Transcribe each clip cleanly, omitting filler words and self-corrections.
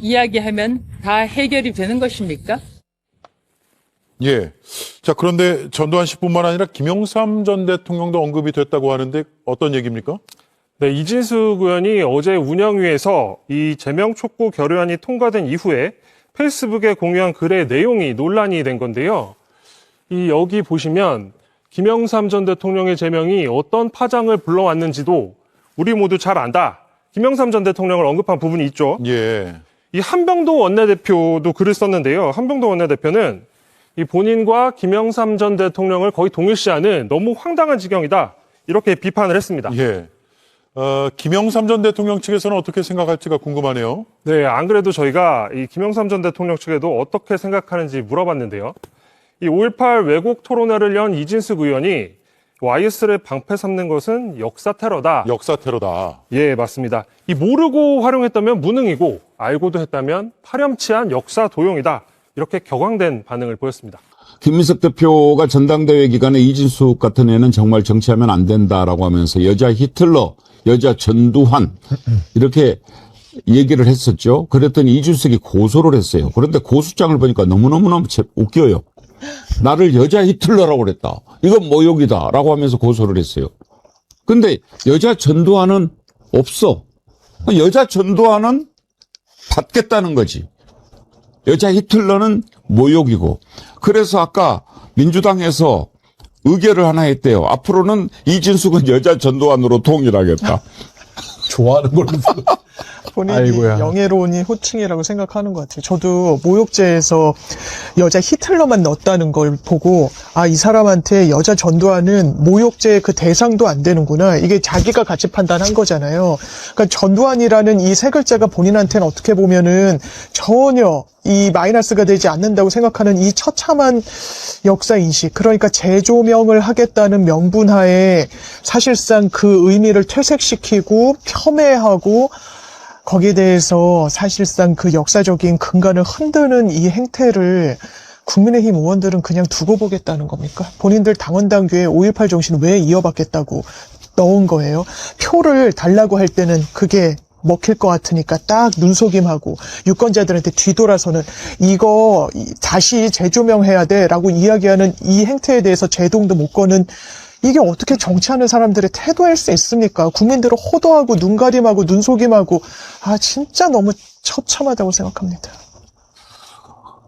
이야기하면 다 해결이 되는 것입니까? 예. 자, 그런데 전두환 씨뿐만 아니라 김영삼 전 대통령도 언급이 됐다고 하는데 어떤 얘기입니까? 네, 이진숙 의원이 어제 운영위에서 이 제명 촉구 결의안이 통과된 이후에 페이스북에 공유한 글의 내용이 논란이 된 건데요. 여기 보시면 김영삼 전 대통령의 제명이 어떤 파장을 불러왔는지도 우리 모두 잘 안다. 김영삼 전 대통령을 언급한 부분이 있죠. 예. 이 한병도 원내대표도 글을 썼는데요. 한병도 원내대표는 이 본인과 김영삼 전 대통령을 거의 동일시하는 너무 황당한 지경이다. 이렇게 비판을 했습니다. 예. 김영삼 전 대통령 측에서는 어떻게 생각할지가 궁금하네요. 네, 안 그래도 저희가 이 김영삼 전 대통령 측에도 어떻게 생각하는지 물어봤는데요. 이 5.18 왜곡 토론회를 연 이진숙 의원이 YS를 방패 삼는 것은 역사 테러다. 역사 테러다. 예, 맞습니다. 이 모르고 활용했다면 무능이고 알고도 했다면 파렴치한 역사 도용이다. 이렇게 격앙된 반응을 보였습니다. 김민석 대표가 전당대회 기간에 이진숙 같은 애는 정말 정치하면 안 된다라고 하면서 여자 히틀러, 여자 전두환 이렇게 얘기를 했었죠. 그랬더니 이준석이 고소를 했어요. 그런데 고소장을 보니까 너무너무 웃겨요. 나를 여자 히틀러라고 그랬다. 이건 모욕이다라고 하면서 고소를 했어요. 근데 여자 전두환은 없어. 여자 전두환은 받겠다는 거지. 여자 히틀러는 모욕이고. 그래서 아까 민주당에서 의결을 하나 했대요. 앞으로는 이진숙은 여자 전두환으로 통일하겠다. 좋아하는 걸로. 본인이 아이고야. 영예로운이 호칭이라고 생각하는 것 같아요. 저도 모욕죄에서 여자 히틀러만 넣었다는 걸 보고 이 사람한테 여자 전두환은 모욕죄의 그 대상도 안 되는구나. 이게 자기가 가치 판단한 거잖아요. 그러니까 전두환이라는 이 세 글자가 본인한테는 어떻게 보면은 전혀 이 마이너스가 되지 않는다고 생각하는 이 처참한 역사인식, 그러니까 재조명을 하겠다는 명분하에 사실상 그 의미를 퇴색시키고 폄훼하고 거기에 대해서 사실상 그 역사적인 근간을 흔드는 이 행태를 국민의힘 의원들은 그냥 두고 보겠다는 겁니까? 본인들 당원당규에 5.18 정신을 왜 이어받겠다고 넣은 거예요? 표를 달라고 할 때는 그게 먹힐 것 같으니까 딱 눈속임하고 유권자들한테 뒤돌아서는 이거 다시 재조명해야 돼라고 이야기하는 이 행태에 대해서 제동도 못 거는 이게 어떻게 정치하는 사람들의 태도일 수 있습니까? 국민들을 호도하고 눈가림하고 눈속임하고 진짜 너무 처참하다고 생각합니다.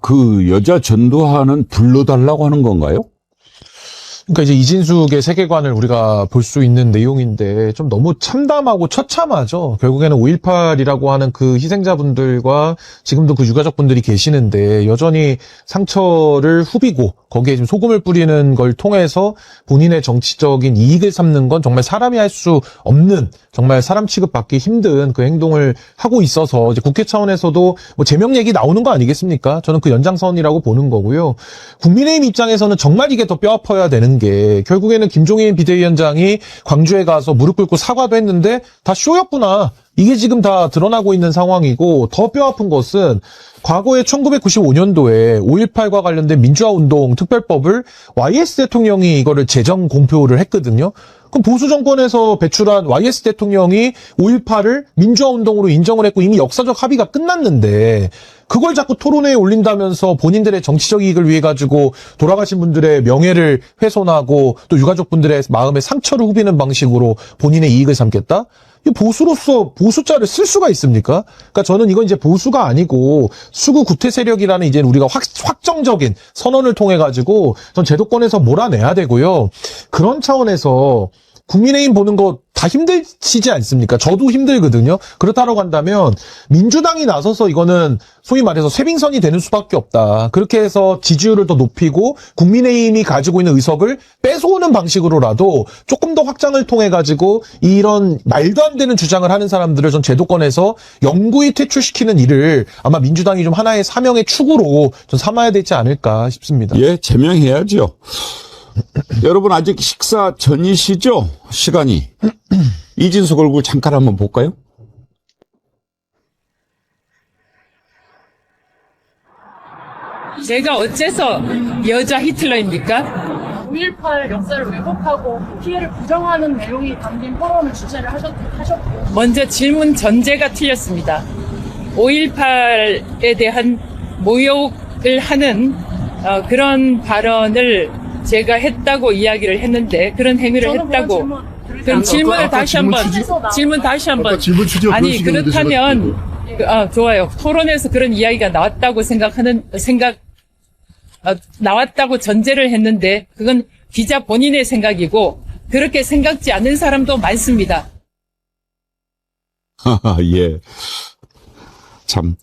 그 여자 전두환은 불러달라고 하는 건가요? 그러니까 이제 이진숙의 세계관을 우리가 볼 수 있는 내용인데 좀 너무 참담하고 처참하죠. 결국에는 5.18이라고 하는 그 희생자분들과 지금도 그 유가족분들이 계시는데 여전히 상처를 후비고 거기에 지금 소금을 뿌리는 걸 통해서 본인의 정치적인 이익을 삼는 건 정말 사람이 할 수 없는, 정말 사람 취급받기 힘든 그 행동을 하고 있어서 이제 국회 차원에서도 뭐 제명 얘기 나오는 거 아니겠습니까? 저는 그 연장선이라고 보는 거고요. 국민의힘 입장에서는 정말 이게 더 뼈아파야 되는 게 결국에는 김종인 비대위원장이 광주에 가서 무릎 꿇고 사과도 했는데 다 쇼였구나. 이게 지금 다 드러나고 있는 상황이고, 더 뼈아픈 것은 과거에 1995년도에 5.18과 관련된 민주화운동 특별법을 YS 대통령이 이거를 재정 공표를 했거든요. 그럼 보수 정권에서 배출한 YS 대통령이 5.18을 민주화운동으로 인정을 했고 이미 역사적 합의가 끝났는데 그걸 자꾸 토론회에 올린다면서 본인들의 정치적 이익을 위해 가지고 돌아가신 분들의 명예를 훼손하고 또 유가족분들의 마음에 상처를 후비는 방식으로 본인의 이익을 삼겠다? 이 보수로서 보수자를 쓸 수가 있습니까? 그러니까 저는 이건 이제 보수가 아니고 수구 구태 세력이라는 이제 우리가 확정적인 선언을 통해 가지고 전 제도권에서 몰아내야 되고요. 그런 차원에서 국민의힘 보는 거 다 힘드시지 않습니까? 저도 힘들거든요. 그렇다고 한다면 민주당이 나서서 이거는 소위 말해서 쇄빙선이 되는 수밖에 없다. 그렇게 해서 지지율을 더 높이고 국민의힘이 가지고 있는 의석을 뺏어오는 방식으로라도 조금 더 확장을 통해 가지고 이런 말도 안 되는 주장을 하는 사람들을 전 제도권에서 영구히 퇴출시키는 일을 아마 민주당이 좀 하나의 사명의 축으로 좀 삼아야 되지 않을까 싶습니다. 예, 제명해야죠. 여러분 아직 식사 전이시죠? 시간이. 이진숙 얼굴 잠깐 한번 볼까요? 제가 어째서 여자 히틀러입니까? 5.18 역사를 왜곡하고 피해를 부정하는 내용이 담긴 토론을 주최를 하셨고 먼저 질문 전제가 틀렸습니다. 5.18에 대한 모욕을 하는 그런 발언을 제가 했다고 이야기를 했는데 그런 행위를 저는 그런 했다고. 질문 들으지 그럼 않았어요. 질문을 아까 다시 한번 질문 다시 한번. 아니 그렇다면 좋아요. 토론에서 그런 이야기가 나왔다고 나왔다고 전제를 했는데 그건 기자 본인의 생각이고 그렇게 생각지 않는 사람도 많습니다. 예. 참,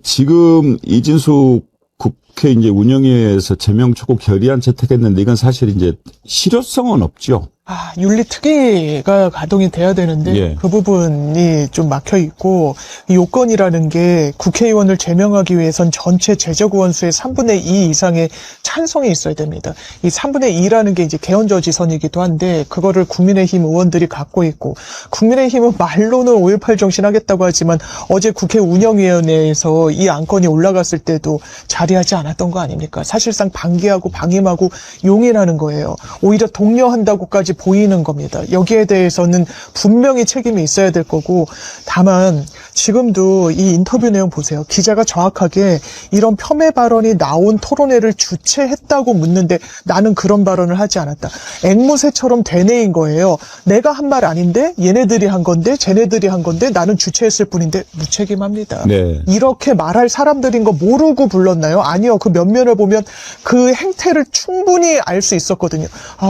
지금 이진숙 국회 이제 운영위에서 제명 촉구 결의안 채택했는데 이건 사실 이제 실효성은 없죠. 윤리특위가 가동이 돼야 되는데 예. 그 부분이 좀 막혀 있고 이 요건이라는 게 국회의원을 제명하기 위해선 전체 제적의원수의 3분의 2 이상의 찬성이 있어야 됩니다. 이 3분의 2라는 게 이제 개헌저지선이기도 한데 그거를 국민의힘 의원들이 갖고 있고 국민의힘은 말로는 5.18 정신하겠다고 하지만 어제 국회 운영위원회에서 이 안건이 올라갔을 때도 자리하지 않았던 거 아닙니까? 사실상 방기하고 방임하고 용인하는 거예요. 오히려 독려한다고까지 보이는 겁니다. 여기에 대해서는 분명히 책임이 있어야 될 거고 다만 지금도 이 인터뷰 내용 보세요. 기자가 정확하게 이런 폄훼 발언이 나온 토론회를 주최했다고 묻는데 나는 그런 발언을 하지 않았다. 앵무새처럼 되뇌인 거예요. 내가 한 말 아닌데 얘네들이 한 건데 쟤네들이 한 건데 나는 주최했을 뿐인데 무책임합니다. 네. 이렇게 말할 사람들인 거 모르고 불렀나요? 아니요. 그 면면을 보면 그 행태를 충분히 알 수 있었거든요.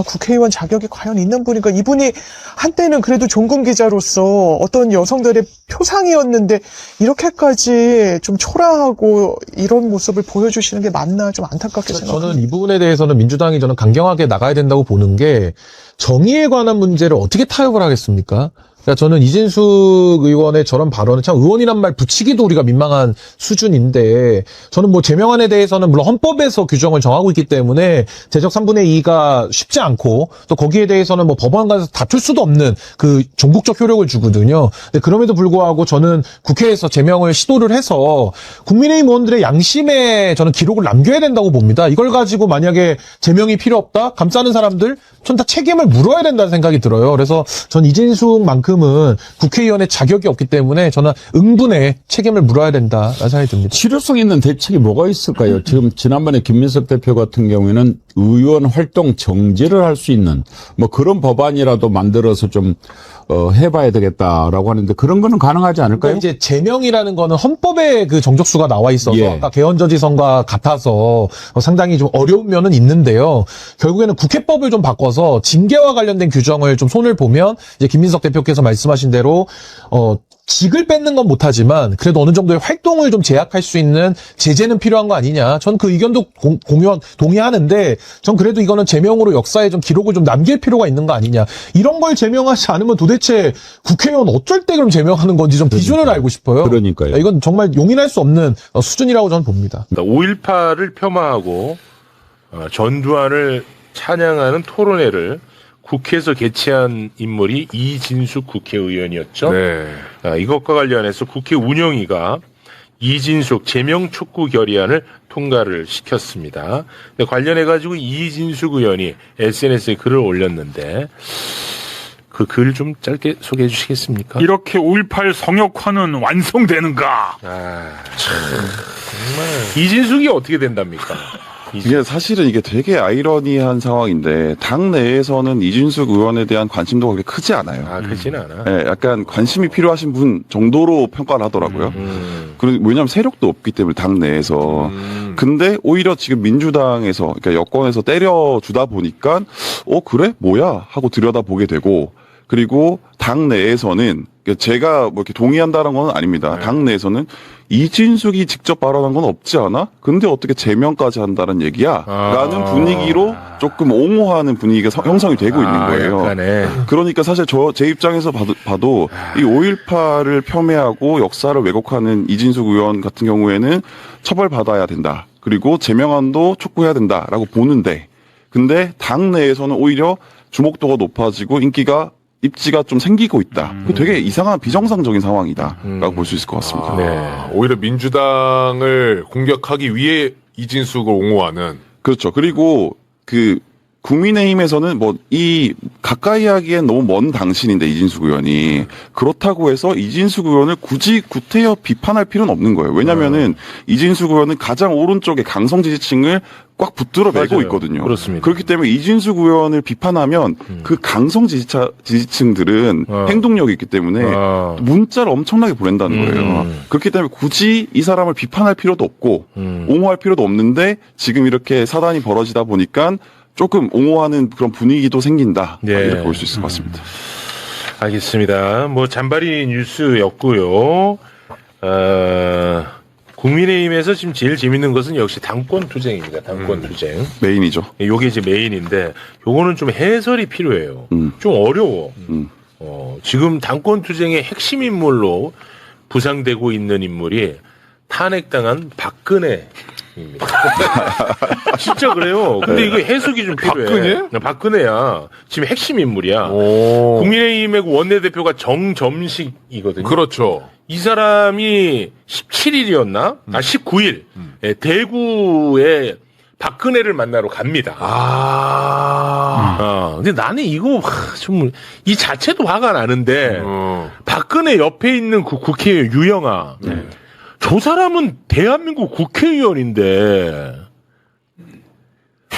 국회의원 자격이 과연 있는 분이니까 이분이 한때는 그래도 종군 기자로서 어떤 여성들의 표상이었는데 이렇게까지 좀 초라하고 이런 모습을 보여주시는 게 맞나 좀 안타깝게 생각합니다. 저는 이 부분에 대해서는 민주당이 저는 강경하게 나가야 된다고 보는 게 정의에 관한 문제를 어떻게 타협을 하겠습니까? 그러니까 저는 이진숙 의원의 저런 발언은 참 의원이란 말 붙이기도 우리가 민망한 수준인데 저는 뭐 제명안에 대해서는 물론 헌법에서 규정을 정하고 있기 때문에 제적 3분의 2가 쉽지 않고 또 거기에 대해서는 뭐 법원 가서 다툴 수도 없는 그 종국적 효력을 주거든요. 근데 그럼에도 불구하고 저는 국회에서 제명을 시도를 해서 국민의힘 의원들의 양심에 저는 기록을 남겨야 된다고 봅니다. 이걸 가지고 만약에 제명이 필요 없다? 감싸는 사람들 전 다 책임을 물어야 된다는 생각이 들어요. 그래서 전 이진숙만큼은 국회의원의 자격이 없기 때문에 저는 응분에 책임을 물어야 된다라는 생각이 듭니다. 실효성 있는 대책이 뭐가 있을까요? 지금 지난번에 김민석 대표 같은 경우에는 의원 활동 정지를 할 수 있는 뭐 그런 법안이라도 만들어서 좀 해봐야 되겠다라고 하는데 그런 거는 가능하지 않을까요? 그러니까 이제 제명이라는 거는 헌법에 그 정적수가 나와 있어서 예. 아까 개헌저지선과 같아서 상당히 좀 어려운 면은 있는데요. 결국에는 국회법을 좀 바꿔서 징계와 관련된 규정을 좀 손을 보면 이제 김민석 대표께서 말씀하신 대로 직을 뺏는 건 못하지만 그래도 어느 정도의 활동을 좀 제약할 수 있는 제재는 필요한 거 아니냐. 전 그 의견도 동의하는데 전 그래도 이거는 제명으로 역사에 좀 기록을 좀 남길 필요가 있는 거 아니냐. 이런 걸 제명하지 않으면 도대체 국회의원 어쩔 때 그럼 제명하는 건지 좀 기준을 알고 싶어요. 그러니까요. 이건 정말 용인할 수 없는 수준이라고 저는 봅니다. 5.18을 폄하하고 전두환을 찬양하는 토론회를 국회에서 개최한 인물이 이진숙 국회의원이었죠. 네. 이것과 관련해서 국회 운영위가 이진숙 제명 촉구 결의안을 통과를 시켰습니다. 관련해가지고 이진숙 의원이 SNS에 글을 올렸는데 그 글 좀 짧게 소개해 주시겠습니까? 이렇게 5.18 성역화는 완성되는가? 정말 이진숙이 어떻게 된답니까? 이게 사실은 이게 되게 아이러니한 상황인데 당 내에서는 이준숙 의원에 대한 관심도가 그렇게 크지 않아요. 그렇진 않아. 네, 약간 관심이 필요하신 분 정도로 평가를 하더라고요. 왜냐하면 세력도 없기 때문에 당 내에서. 근데 오히려 지금 민주당에서 그러니까 여권에서 때려주다 보니까 그래? 뭐야? 하고 들여다보게 되고 그리고 당 내에서는 제가 뭐 이렇게 동의한다는 건 아닙니다. 네. 당 내에서는 이진숙이 직접 발언한 건 없지 않아? 근데 어떻게 제명까지 한다는 얘기야? 라는 분위기로 조금 옹호하는 분위기가 형성이 되고 있는 거예요. 약간의. 그러니까 사실 제 입장에서 봐도 이 5.18을 폄훼하고 역사를 왜곡하는 이진숙 의원 같은 경우에는 처벌받아야 된다. 그리고 제명안도 촉구해야 된다라고 보는데 근데 당 내에서는 오히려 주목도가 높아지고 입지가 좀 생기고 있다. 되게 이상한 비정상적인 상황이다라고 볼 수 있을 것 같습니다. 네. 오히려 민주당을 공격하기 위해 이진숙을 옹호하는. 그렇죠. 그리고 국민의힘에서는 뭐 이 가까이 하기엔 너무 먼 당신인데 이진숙 의원이 그렇다고 해서 이진숙 의원을 굳이 구태여 비판할 필요는 없는 거예요. 왜냐면은 이진숙 의원은 가장 오른쪽의 강성 지지층을 꽉 붙들어 매고 맞아요. 있거든요. 그렇습니다. 그렇기 때문에 이진숙 의원을 비판하면 그 강성 지지층들은 행동력이 있기 때문에 문자를 엄청나게 보낸다는 거예요. 그렇기 때문에 굳이 이 사람을 비판할 필요도 없고 옹호할 필요도 없는데 지금 이렇게 사단이 벌어지다 보니까 조금 옹호하는 그런 분위기도 생긴다. 네. 이렇게 볼 수 있을 것 같습니다. 알겠습니다. 뭐 잔바리 뉴스였고요. 국민의힘에서 지금 제일 재밌는 것은 역시 당권 투쟁입니다. 당권 투쟁. 메인이죠. 요게 이제 메인인데 요거는 좀 해설이 필요해요. 좀 어려워. 지금 당권 투쟁의 핵심 인물로 부상되고 있는 인물이 탄핵당한 박근혜입니다. 진짜 그래요. 근데 이거 해석이 좀 필요해. 박근혜야. 지금 핵심 인물이야. 국민의힘의 원내대표가 정점식이거든요. 그렇죠. 이 사람이 17일이었나? 19일. 대구에 박근혜를 만나러 갑니다. 근데 나는 이거 좀 이 자체도 화가 나는데 박근혜 옆에 있는 그 국회의원 유영아. 저 사람은 대한민국 국회의원인데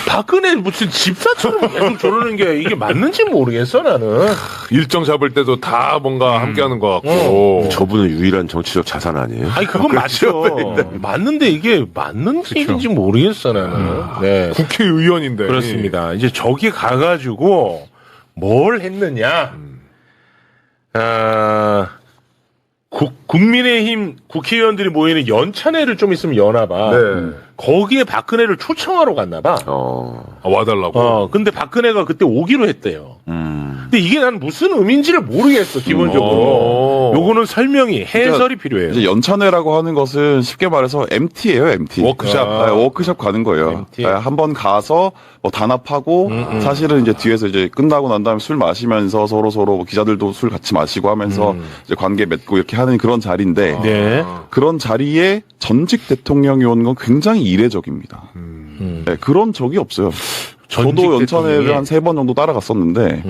박근혜 무슨 집사처럼 계속 저러는 게 이게 맞는지 모르겠어 나는. 일정 잡을 때도 다 뭔가 함께하는 것 같고. 저분은 유일한 정치적 자산 아니에요? 아니 그건 맞죠. 맞는데 이게 맞는 얘기인지 모르겠어 나는. 네. 국회의원인데. 그렇습니다. 이제 저기 가가지고 뭘 했느냐. 국민의힘 국회의원들이 모이는 연찬회를 좀 있으면 여나봐. 네. 거기에 박근혜를 초청하러 갔나봐. 와달라고. 근데 박근혜가 그때 오기로 했대요. 근데 이게 난 무슨 의미인지를 모르겠어, 기본적으로. 요거는 설명이, 해설이 필요해요. 이제 연찬회라고 하는 것은 쉽게 말해서 MT예요, MT. 워크샵. 네, 워크샵 가는 거예요. MT. 네, 한번 가서 뭐 단합하고 사실은 이제 뒤에서 이제 끝나고 난 다음에 술 마시면서 서로 뭐 기자들도 술 같이 마시고 하면서 이제 관계 맺고 이렇게 하는 그런 자리인데 네. 그런 자리에 전직 대통령이 오는 건 굉장히 이례적입니다. 네, 그런 적이 없어요. 저도 연찬회를 한 3번 정도 따라갔었는데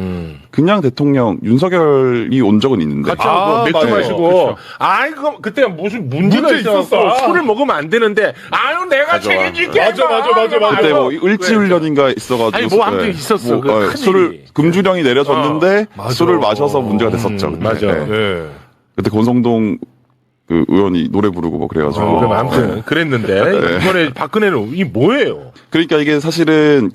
그냥 대통령 윤석열이 온 적은 있는데 같이 하고 맥주 맞아요. 마시고 그렇죠. 그거 그때 무슨 문제가 있었어. 술을 먹으면 안 되는데 내가 책임질게. 맞아. 그때 뭐 을지훈련인가 있어가지고 아니 뭐 아무튼 있었어. 그 술을 금주령이 내려졌는데 술을 마셔서 문제가 됐었죠. 맞아. 네. 그때 권성동 그 의원이 노래 부르고 뭐 그래가지고. 그럼 아무튼 그랬는데 이번에 박근혜는 이 뭐예요? 그러니까 이게 사실은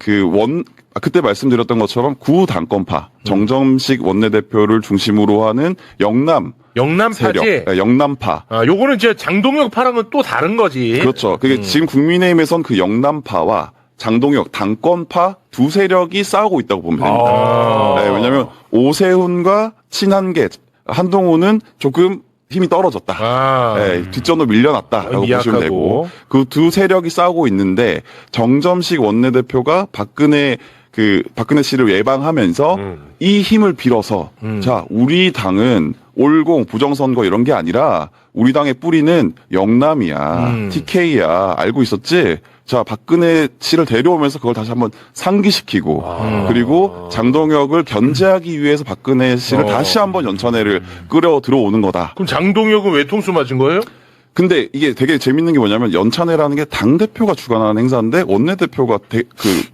그때 말씀드렸던 것처럼 구당권파 정점식 원내대표를 중심으로 하는 영남파지. 세력, 네, 영남파. 요거는 이제 장동혁 파랑은 또 다른 거지. 그렇죠. 그게 지금 국민의힘에선 그 영남파와 장동혁 당권파 두 세력이 싸우고 있다고 보면 됩니다. 네, 왜냐하면 오세훈과 친한계 한동훈은 조금 힘이 떨어졌다. 네, 뒷전으로 밀려났다라고 보시면 되고 그 두 세력이 싸우고 있는데 정점식 원내대표가 박근혜 씨를 예방하면서 이 힘을 빌어서 자 우리 당은 올공 부정선거 이런 게 아니라 우리 당의 뿌리는 영남이야, TK야 알고 있었지? 자 박근혜 씨를 데려오면서 그걸 다시 한번 상기시키고 그리고 장동혁을 견제하기 위해서 박근혜 씨를 다시 한번 연찬회를 끌어 들어오는 거다. 그럼 장동혁은 외통수 맞은 거예요? 근데 이게 되게 재밌는 게 뭐냐면 연찬회라는 게 당대표가 주관하는 행사인데 원내대표가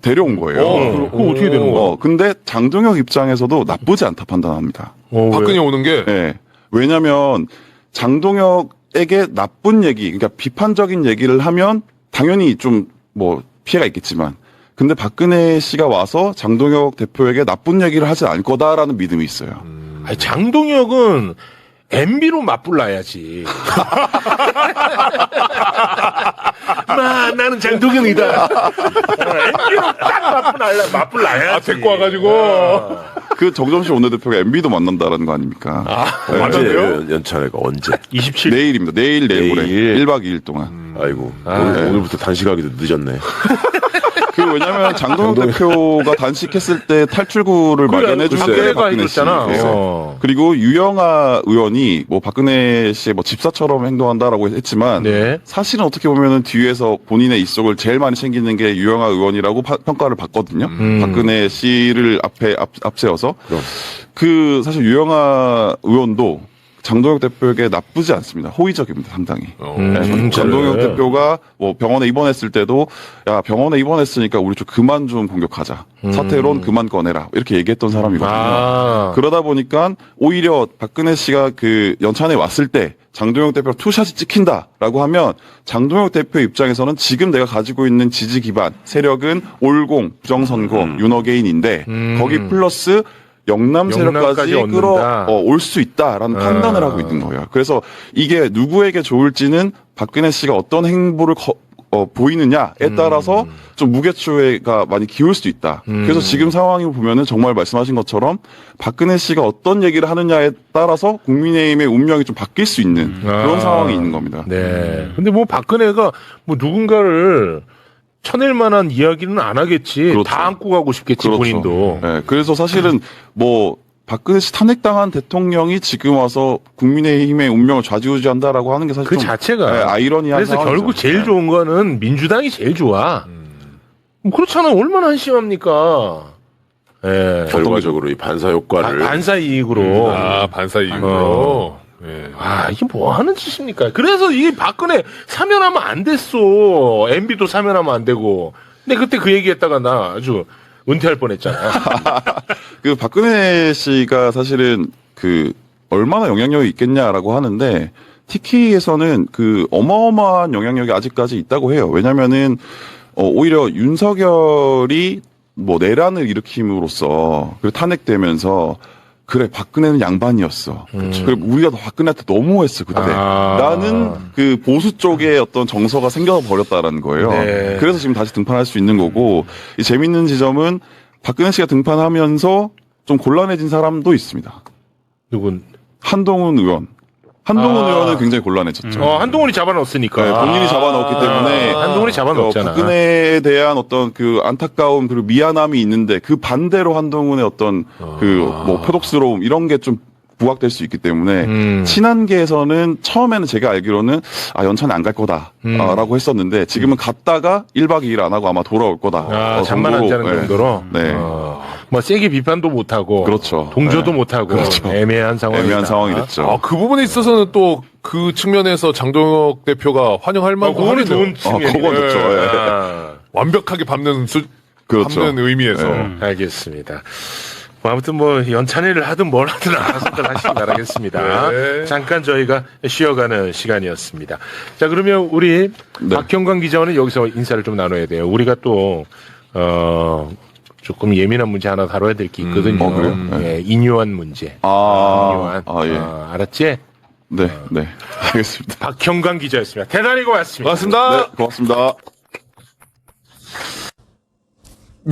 데려온 거예요. 그거 어떻게 되는 거야? 근데 장동혁 입장에서도 나쁘지 않다 판단합니다. 박근혜 오는 게? 네. 왜냐면 장동혁에게 나쁜 얘기, 그러니까 비판적인 얘기를 하면 당연히 좀 뭐 피해가 있겠지만 근데 박근혜 씨가 와서 장동혁 대표에게 나쁜 얘기를 하지 않을 거다라는 믿음이 있어요. 아니, 장동혁은 MB로 맞불나야지. 나는 장동혁이다. MB로 딱 맞불나야지. 데리고 와가지고. 그 정점식 원내대표가 MB도 만난다라는 거 아닙니까? 언제요? 연찬회가 언제? 27. 내일입니다. 내일 모레. 1박 2일 동안. 아이고 오늘부터 단식하기도 늦었네. 왜냐면 장동혁 대표가 단식했을 때 탈출구를 마련해준 박근혜 씨. 그리고 유영아 의원이 뭐 박근혜 씨의 뭐 집사처럼 행동한다라고 했지만 사실은 어떻게 보면은 뒤에서 본인의 이속을 제일 많이 챙기는 게 유영아 의원이라고 평가를 받거든요. 박근혜 씨를 앞세워서 그 사실 유영아 의원도 장동혁 대표에게 나쁘지 않습니다. 호의적입니다, 상당히. 장동혁 대표가 뭐 병원에 입원했을 때도 야 병원에 입원했으니까 우리 좀 그만 좀 공격하자. 사퇴론 그만 꺼내라. 이렇게 얘기했던 사람이거든요. 그러다 보니까 오히려 박근혜 씨가 그 연찬에 왔을 때 장동혁 대표가 투샷이 찍힌다라고 하면 장동혁 대표 입장에서는 지금 내가 가지고 있는 지지 기반 세력은 올공, 부정선거, 윤어게인인데 거기 플러스 영남 세력까지 끌어올 수 있다라는 판단을 하고 있는 거예요. 그래서 이게 누구에게 좋을지는 박근혜 씨가 어떤 행보를 보이느냐에 따라서 좀 무게추가 많이 기울 수 있다. 그래서 지금 상황이 보면은 정말 말씀하신 것처럼 박근혜 씨가 어떤 얘기를 하느냐에 따라서 국민의힘의 운명이 좀 바뀔 수 있는 그런 상황이 있는 겁니다. 네. 근데 뭐 박근혜가 뭐 누군가를 쳐낼 만한 이야기는 안 하겠지. 그렇죠. 다 안고 가고 싶겠지, 본인도. 네, 그래서 사실은 뭐 박근혜 씨 탄핵당한 대통령이 지금 와서 국민의힘의 운명을 좌지우지한다라고 하는 게 사실 그 좀 자체가 아이러니한 그래서 상황이죠. 결국 제일 좋은 거는 민주당이 제일 좋아. 뭐 그렇잖아요. 얼마나 한심합니까? 예. 결과적으로 이 반사 효과를 반사 이익으로. 반사 이익으로. 예. 이게 뭐 하는 짓입니까? 그래서 이게 박근혜 사면하면 안 됐어. MB도 사면하면 안 되고. 근데 그때 그 얘기했다가 나 아주 은퇴할 뻔했잖아. 그 박근혜 씨가 사실은 그 얼마나 영향력이 있겠냐라고 하는데 TK에서는 그 어마어마한 영향력이 아직까지 있다고 해요. 왜냐면은 오히려 윤석열이 뭐 내란을 일으킴으로써 그 탄핵되면서 그래 박근혜는 양반이었어. 그리고 우리가 박근혜한테 너무했어 그때. 나는 그 보수 쪽에 어떤 정서가 생겨 버렸다라는 거예요. 네. 그래서 지금 다시 등판할 수 있는 거고 이 재밌는 지점은 박근혜 씨가 등판하면서 좀 곤란해진 사람도 있습니다. 누군? 한동훈 의원. 한동훈 의원은 굉장히 곤란해졌죠. 한동훈이 잡아넣었으니까. 네, 본인이 잡아넣었기 때문에 한동훈이 잡아넣었잖아. 박근혜에 대한 어떤 그 안타까움 그리고 미안함이 있는데 그 반대로 한동훈의 어떤 그 뭐 표독스러움 이런 게 좀 부각될 수 있기 때문에 친한계에서는 처음에는 제가 알기로는 연찬 안 갈 거다라고 했었는데 지금은 갔다가 1박 2일 안 하고 아마 돌아올 거다. 잠만 안 자는 정도로. 네. 뭐 세게 비판도 못 하고, 그렇죠. 동조도 못 하고, 애매한 상황이 됐죠. 그 부분에 있어서는 또 그 측면에서 장동혁 대표가 환영할 만한 그거는 좋은 측면이에요. 그건 좋죠. 완벽하게 밟는 그렇죠. 밟는 의미에서. 알겠습니다. 뭐 아무튼 뭐 연찬회를 하든 뭘 하든 알아서들 하시기 바라겠습니다. 네. 잠깐 저희가 쉬어가는 시간이었습니다. 자, 그러면 우리 박형광 기자와는 여기서 인사를 좀 나눠야 돼요. 우리가 또 조금 예민한 문제 하나 다뤄야 될 게 있거든요. 그래요? 예, 인요한 문제. 인요한. 예. 알았지? 네. 알겠습니다. 박형광 기자였습니다. 대단히 고맙습니다. 고맙습니다. 네, 고맙습니다.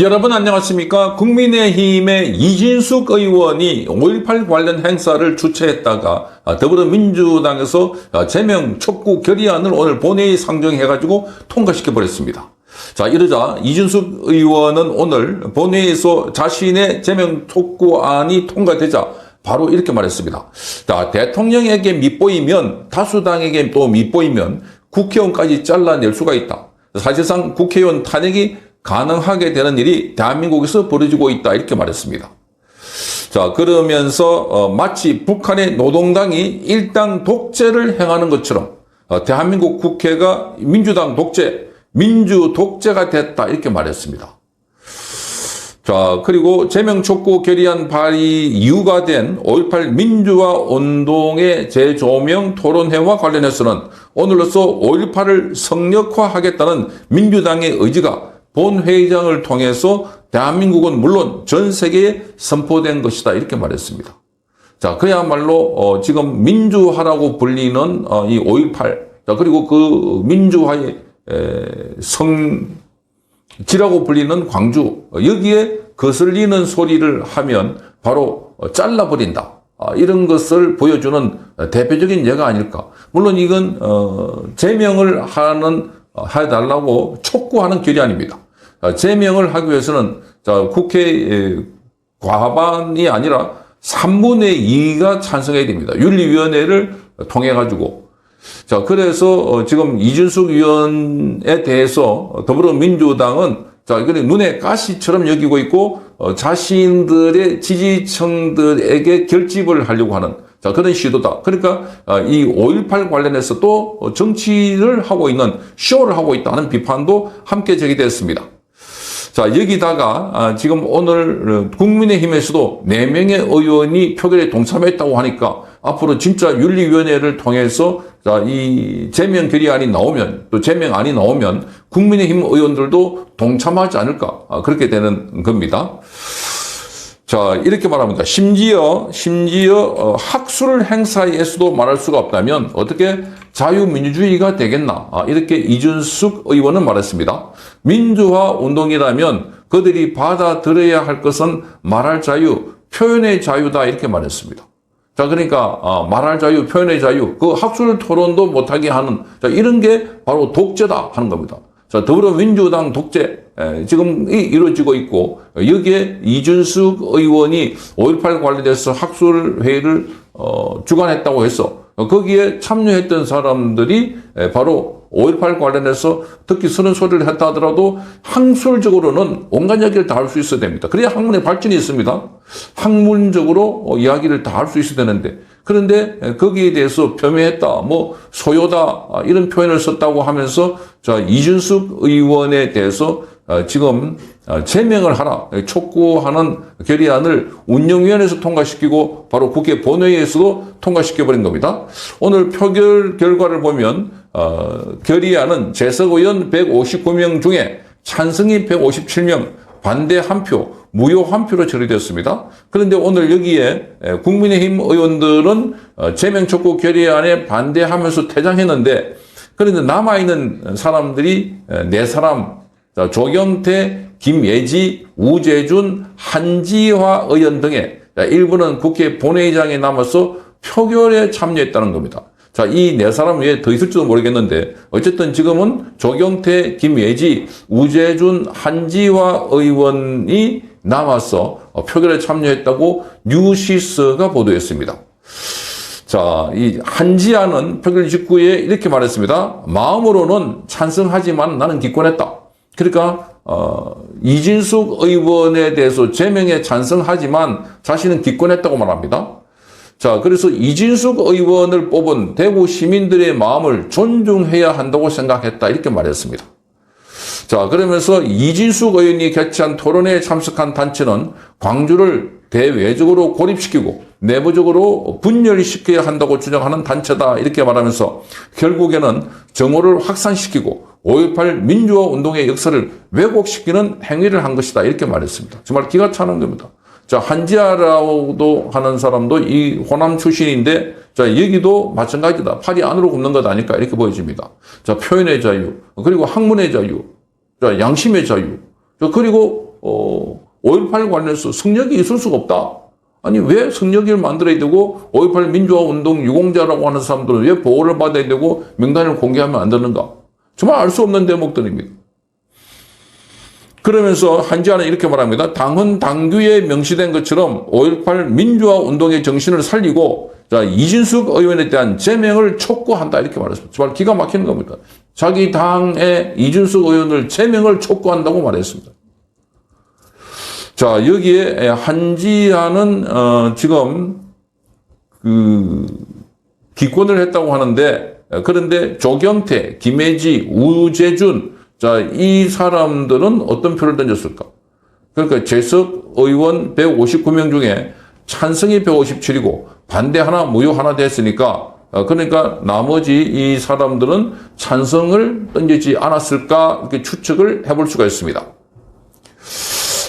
여러분 안녕하십니까? 국민의힘의 이진숙 의원이 5.18 관련 행사를 주최했다가 더불어민주당에서 제명 촉구 결의안을 오늘 본회의에 상정해가지고 통과시켜버렸습니다. 자, 이러자 이진숙 의원은 오늘 본회의에서 자신의 제명 촉구안이 통과되자 바로 이렇게 말했습니다. 자, 대통령에게 밉보이면 다수당에게 또 밉보이면 국회의원까지 잘라낼 수가 있다. 사실상 국회의원 탄핵이 가능하게 되는 일이 대한민국에서 벌어지고 있다. 이렇게 말했습니다. 자, 그러면서 마치 북한의 노동당이 일당 독재를 행하는 것처럼 대한민국 국회가 민주당 독재, 민주 독재가 됐다. 이렇게 말했습니다. 자, 그리고 제명 촉구 결의안 발의 이유가 된 5.18 민주화 운동의 재조명 토론회와 관련해서는 오늘로써 5.18을 성역화하겠다는 민주당의 의지가 본회의장을 통해서 대한민국은 물론 전 세계에 선포된 것이다. 이렇게 말했습니다. 자, 그야말로 지금 민주화라고 불리는 이 5.18, 자, 그리고 그 민주화의 성지라고 불리는 광주, 여기에 거슬리는 소리를 하면 바로 잘라버린다. 이런 것을 보여주는 대표적인 예가 아닐까. 물론 이건 제명을 해달라고 촉구하는 결의안입니다. 제명을 하기 위해서는 국회 과반이 아니라 3분의 2가 찬성해야 됩니다. 윤리위원회를 통해 가지고. 자, 그래서 지금 이준숙 의원에 대해서 더불어민주당은 이거는 눈에 가시처럼 여기고 있고 자신들의 지지층들에게 결집을 하려고 하는 그런 시도다. 그러니까 이 5.18 관련해서 또 정치를 하고 있는, 쇼를 하고 있다는 비판도 함께 제기됐습니다. 자, 여기다가 지금 오늘 국민의힘에서도 4명의 의원이 표결에 동참했다고 하니까 앞으로 진짜 윤리위원회를 통해서 이 제명 결의안이 나오면, 또 제명안이 나오면 국민의힘 의원들도 동참하지 않을까, 그렇게 되는 겁니다. 자, 이렇게 말합니다. 심지어 학술 행사에서도 말할 수가 없다면 어떻게 자유민주주의가 되겠나, 이렇게 이준숙 의원은 말했습니다. 민주화 운동이라면 그들이 받아들여야 할 것은 말할 자유, 표현의 자유다, 이렇게 말했습니다. 자, 그러니까 말할 자유, 표현의 자유, 그 학술 토론도 못하게 하는, 이런 게 바로 독재다 하는 겁니다. 자, 더불어민주당 독재 지금 이루어지고 있고, 여기에 이준숙 의원이 5.18 관련해서 학술회의를 주관했다고 해서 거기에 참여했던 사람들이 바로 5.18 관련해서 듣기 싫은 소리를 했다 하더라도 학술적으로는 온갖 이야기를 다 할 수 있어야 됩니다. 그래야 학문의 발전이 있습니다. 학문적으로 이야기를 다 할 수 있어야 되는데, 그런데 거기에 대해서 폄훼했다, 소요다, 이런 표현을 썼다고 하면서 이준숙 의원에 대해서 지금 제명을 하라, 촉구하는 결의안을 운영위원회에서 통과시키고 바로 국회 본회의에서도 통과시켜버린 겁니다. 오늘 표결 결과를 보면 결의안은 재석 의원 159명 중에 찬성이 157명, 반대 1표, 무효 1표로 처리되었습니다. 그런데 오늘 여기에 국민의힘 의원들은 제명 촉구 결의안에 반대하면서 퇴장했는데, 그런데 남아있는 사람들이 4사람, 조경태, 김예지, 우재준, 한지화 의원 등의 일부는 국회 본회의장에 남아서 표결에 참여했다는 겁니다. 자, 이 4사람 외에 더 있을지도 모르겠는데, 어쨌든 지금은 조경태, 김예지, 우재준, 한지화 의원이 남아서 표결에 참여했다고 뉴시스가 보도했습니다. 자, 이 한지아는 표결 직후에 이렇게 말했습니다. 마음으로는 찬성하지만 나는 기권했다. 그러니까 이진숙 의원에 대해서 제명에 찬성하지만 자신은 기권했다고 말합니다. 자, 그래서 이진숙 의원을 뽑은 대구 시민들의 마음을 존중해야 한다고 생각했다, 이렇게 말했습니다. 자, 그러면서 이진숙 의원이 개최한 토론회에 참석한 단체는 광주를 대외적으로 고립시키고 내부적으로 분열시켜야 한다고 주장하는 단체다, 이렇게 말하면서 결국에는 정오를 확산시키고 5.18 민주화 운동의 역사를 왜곡시키는 행위를 한 것이다, 이렇게 말했습니다. 정말 기가 차는 겁니다. 자, 한지아라고도 하는 사람도 이 호남 출신인데, 자, 여기도 마찬가지다. 팔이 안으로 굽는 것 아닐까, 이렇게 보여집니다. 자, 표현의 자유, 그리고 학문의 자유, 자, 양심의 자유, 자, 그리고 5.18 관련해서 성역이 있을 수가 없다. 아니, 왜 성역을 만들어야 되고 5.18 민주화 운동 유공자라고 하는 사람들은 왜 보호를 받아야 되고 명단을 공개하면 안 되는가? 정말 알 수 없는 대목들입니다. 그러면서 한지아는 이렇게 말합니다. 당헌 당규에 명시된 것처럼 5.18 민주화 운동의 정신을 살리고, 자, 이진숙 의원에 대한 제명을 촉구한다, 이렇게 말했습니다. 정말 기가 막히는 겁니다. 자기 당의 이진숙 의원을 제명을 촉구한다고 말했습니다. 자, 여기에 한지아는 지금 기권을 했다고 하는데, 그런데 조경태, 김혜지, 우재준, 자, 이 사람들은 어떤 표를 던졌을까? 그러니까 재석 의원 159명 중에 찬성이 157이고 반대 하나, 무효 하나 됐으니까, 그러니까 나머지 이 사람들은 찬성을 던지지 않았을까, 이렇게 추측을 해볼 수가 있습니다.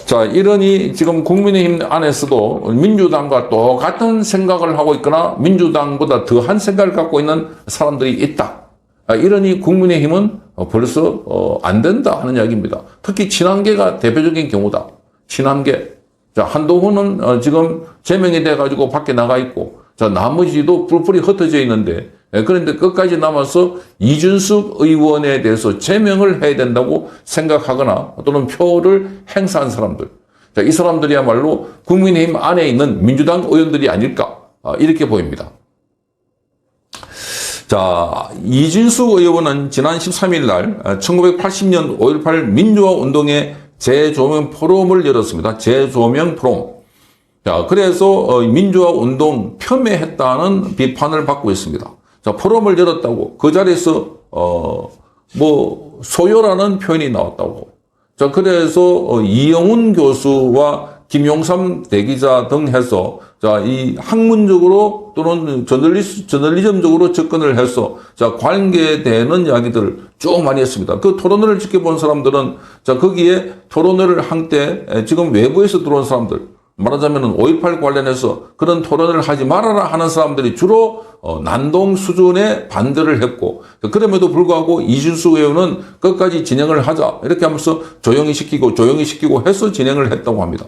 자, 이러니 지금 국민의힘 안에서도 민주당과 똑같은 생각을 하고 있거나 민주당보다 더한 생각을 갖고 있는 사람들이 있다. 이러니 국민의힘은 벌써 안 된다 하는 이야기입니다. 특히 친한계가 대표적인 경우다. 친한계. 자, 한동훈은 지금 제명이 돼가지고 밖에 나가 있고, 자, 나머지도 뿔뿔이 흩어져 있는데, 그런데 끝까지 남아서 이준석 의원에 대해서 제명을 해야 된다고 생각하거나 또는 표를 행사한 사람들. 자, 이 사람들이야말로 국민의힘 안에 있는 민주당 의원들이 아닐까, 이렇게 보입니다. 자, 이준석 의원은 지난 13일 날 1980년 5.18 민주화 운동의 재조명 포럼을 열었습니다. 재조명 포럼. 자, 그래서 민주화 운동 폄훼했다는 비판을 받고 있습니다. 자, 포럼을 열었다고 그 자리에서 소요라는 표현이 나왔다고. 자, 그래서 이영훈 교수와 김용삼 대기자 등 해서 자, 이 학문적으로 또는 저널리즘적으로 접근을 해서 자, 관계되는 이야기들을 쭉 많이 했습니다. 그 토론회를 지켜본 사람들은 자, 거기에 토론회를 한 때 지금 외부에서 들어온 사람들, 말하자면 5.18 관련해서 그런 토론을 하지 말아라 하는 사람들이 주로 난동 수준의 반대를 했고, 그럼에도 불구하고 이준석 의원은 끝까지 진행을 하자 이렇게 하면서 조용히 시키고 해서 진행을 했다고 합니다.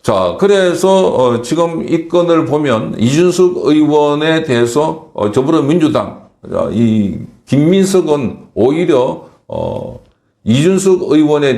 자, 그래서 지금 이 건을 보면 이준석 의원에 대해서 더불어민주당 이 김민석은 오히려 이준석 의원에